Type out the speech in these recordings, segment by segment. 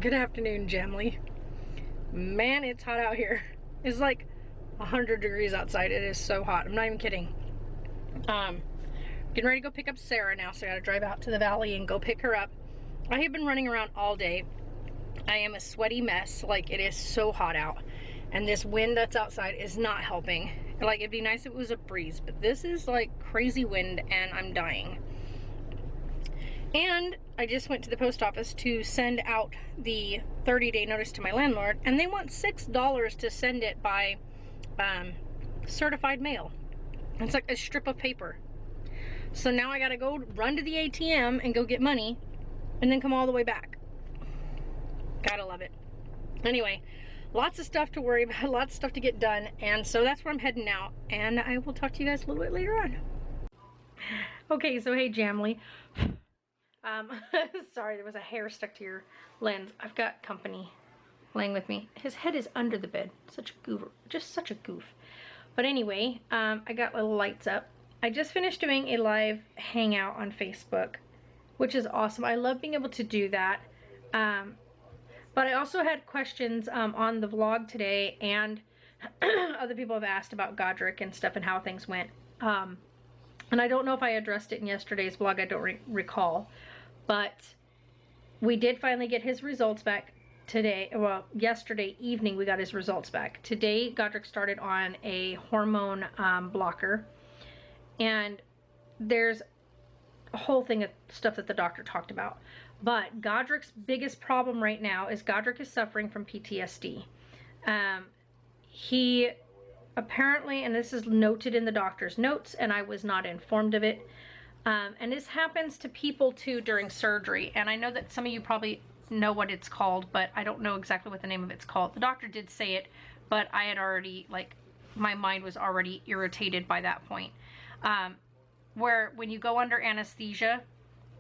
Good afternoon, Jamly. Man, it's hot out here. It's like 100 degrees outside. It is so hot. I'm not even kidding. Getting ready to go pick up Sarah now, so I gotta drive out to the valley and go pick her up. I have been running around all day. I am a sweaty mess. Like, it is so hot out. And this wind that's outside is not helping. Like, it'd be nice if it was a breeze, but this is like crazy wind and I'm dying. And I just went to the post office to send out the 30-day notice to my landlord, and they want $6 to send it by certified mail. It's like a strip of paper. So now I gotta go run to the ATM and go get money and then come all the way back. Gotta love it. Anyway, lots of stuff to worry about, lots of stuff to get done, and so that's where I'm heading now, and I will talk to you guys a little bit later on. Okay, so hey, Jamly. Sorry, there was a hair stuck to your lens. I've got company laying with me. His head is under the bed. Such a goof. Just such a goof. But anyway, I got little lights up. I just finished doing a live hangout on Facebook, which is awesome. I love being able to do that. But I also had questions on the vlog today, and other people have asked about Godric and stuff and how things went. And I don't know if I addressed it in yesterday's vlog. I don't recall. But we did finally get his results back today. Well, yesterday evening we got his results back. Today Godric started on a hormone blocker. And there's a whole thing of stuff that the doctor talked about. But Godric's biggest problem right now is Godric is suffering from PTSD. He apparently, and this is noted in the doctor's notes, and I was not informed of it, and this happens to people too during surgery. And I know that some of you probably know what it's called, but I don't know exactly what the name of it's called. The doctor did say it, but I had already, like, my mind was already irritated by that point. Where when you go under anesthesia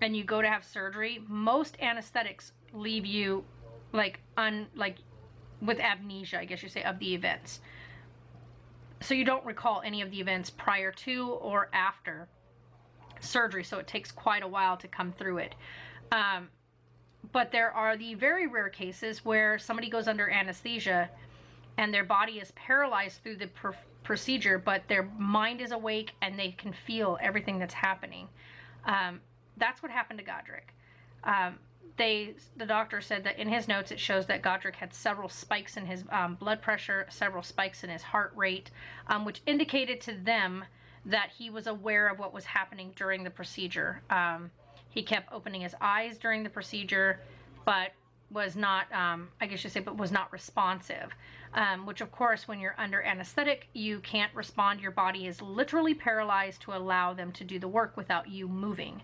and you go to have surgery, most anesthetics leave you like with amnesia, I guess you say, of the events. So you don't recall any of the events prior to or after surgery, so it takes quite a while to come through it. But there are the very rare cases where somebody goes under anesthesia and their body is paralyzed through the procedure, but their mind is awake and they can feel everything that's happening. That's what happened to Godric. The doctor said that in his notes it shows that Godric had several spikes in his blood pressure, several spikes in his heart rate, which indicated to them that he was aware of what was happening during the procedure. He kept opening his eyes during the procedure, but was not, I guess you say, but was not responsive. Which of course, when you're under anesthetic, you can't respond. Your body is literally paralyzed to allow them to do the work without you moving.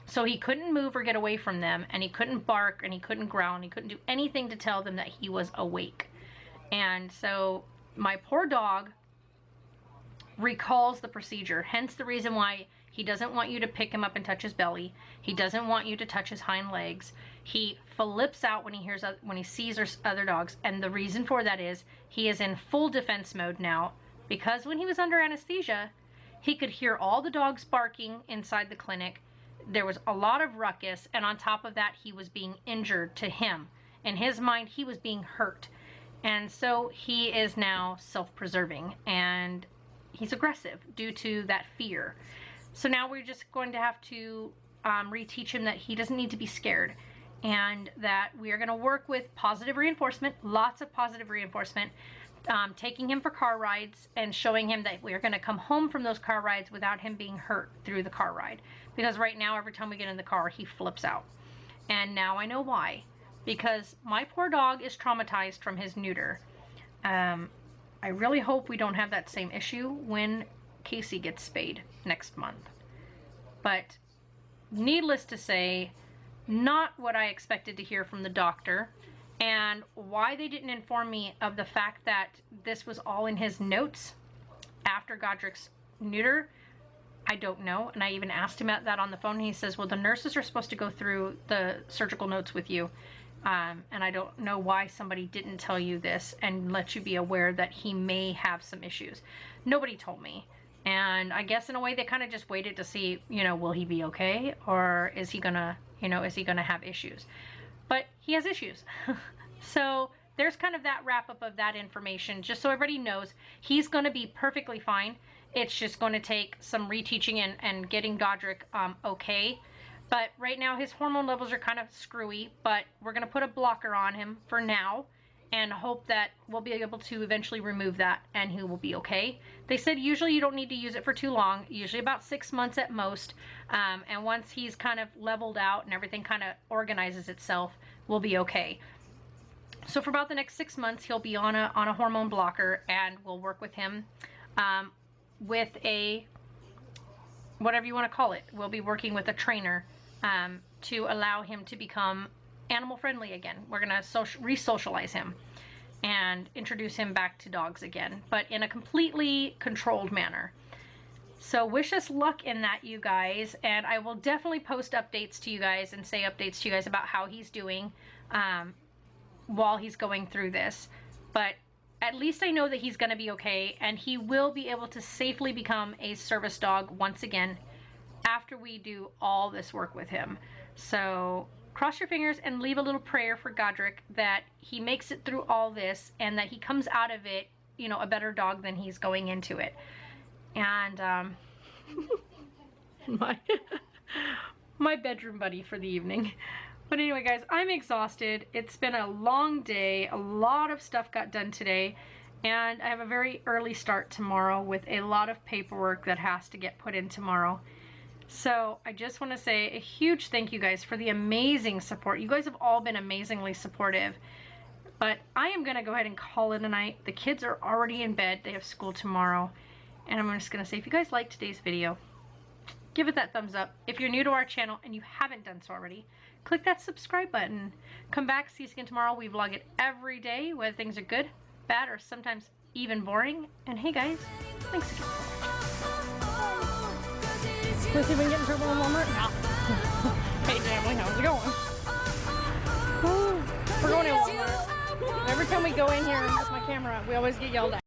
So he couldn't move or get away from them, and he couldn't bark, and he couldn't growl, and he couldn't do anything to tell them that he was awake. And so my poor dog recalls the procedure, hence the reason why he doesn't want you to pick him up and touch his belly. He doesn't want you to touch his hind legs. He flips out when he sees other dogs, and the reason for that is he is in full defense mode now, because when he was under anesthesia, he could hear all the dogs barking inside the clinic. There was a lot of ruckus, and on top of that, he was being injured. To him, in his mind, he was being hurt, and so he is now self-preserving, and he's aggressive due to that fear. So now we're just going to have to reteach him that he doesn't need to be scared, and that we are going to work with positive reinforcement, lots of positive reinforcement, taking him for car rides and showing him that we're going to come home from those car rides without him being hurt through the car ride. Because right now, every time we get in the car, he flips out. And now I know why. Because my poor dog is traumatized from his neuter. I really hope we don't have that same issue when Casey gets spayed next month. But needless to say, not what I expected to hear from the doctor. And why they didn't inform me of the fact that this was all in his notes after Godric's neuter, I don't know. And I even asked him that on the phone. He says, well, the nurses are supposed to go through the surgical notes with you. And I don't know why somebody didn't tell you this and let you be aware that he may have some issues. Nobody told me. And I guess in a way they kind of just waited to see, will he be okay? Or is he gonna, is he gonna have issues? but he has issues. So there's kind of that wrap up of that information, just so everybody knows he's going to be perfectly fine. It's just going to take some reteaching and getting Godric okay. But right now his hormone levels are kind of screwy, but we're going to put a blocker on him for now and hope that we'll be able to eventually remove that and he will be okay. They said usually you don't need to use it for too long, usually about 6 months at most. And once he's kind of leveled out and everything kind of organizes itself, we'll be okay. So for about the next 6 months, he'll be on a hormone blocker, and we'll work with him with a, whatever you want to call it. We'll be working with a trainer to allow him to become animal friendly again. We're going to re-socialize him and introduce him back to dogs again, but in a completely controlled manner. So wish us luck in that, you guys, and I will definitely post updates to you guys and say updates to you guys about how he's doing while he's going through this. But at least I know that he's going to be okay, and he will be able to safely become a service dog once again after we do all this work with him. So cross your fingers and leave a little prayer for Godric that he makes it through all this and that he comes out of it, you know, a better dog than he's going into it. And my bedroom buddy for the evening. But anyway, guys, I'm exhausted. It's been a long day. A lot of stuff got done today, and I have a very early start tomorrow with a lot of paperwork that has to get put in tomorrow. So I just want to say a huge thank you guys for the amazing support. You guys have all been amazingly supportive. But I am going to go ahead and call it a night. The kids are already in bed. They have school tomorrow. And I'm just going to say, if you guys liked today's video, give it that thumbs up. If you're new to our channel and you haven't done so already, click that subscribe button. Come back, see us again tomorrow. We vlog it every day, whether things are good, bad, or sometimes even boring. And hey guys, thanks again. Let's see if we can get in trouble in Walmart. No. Hey family, how's it going? Woo. We're going to Walmart. Every time we go in here with my camera, we always get yelled at.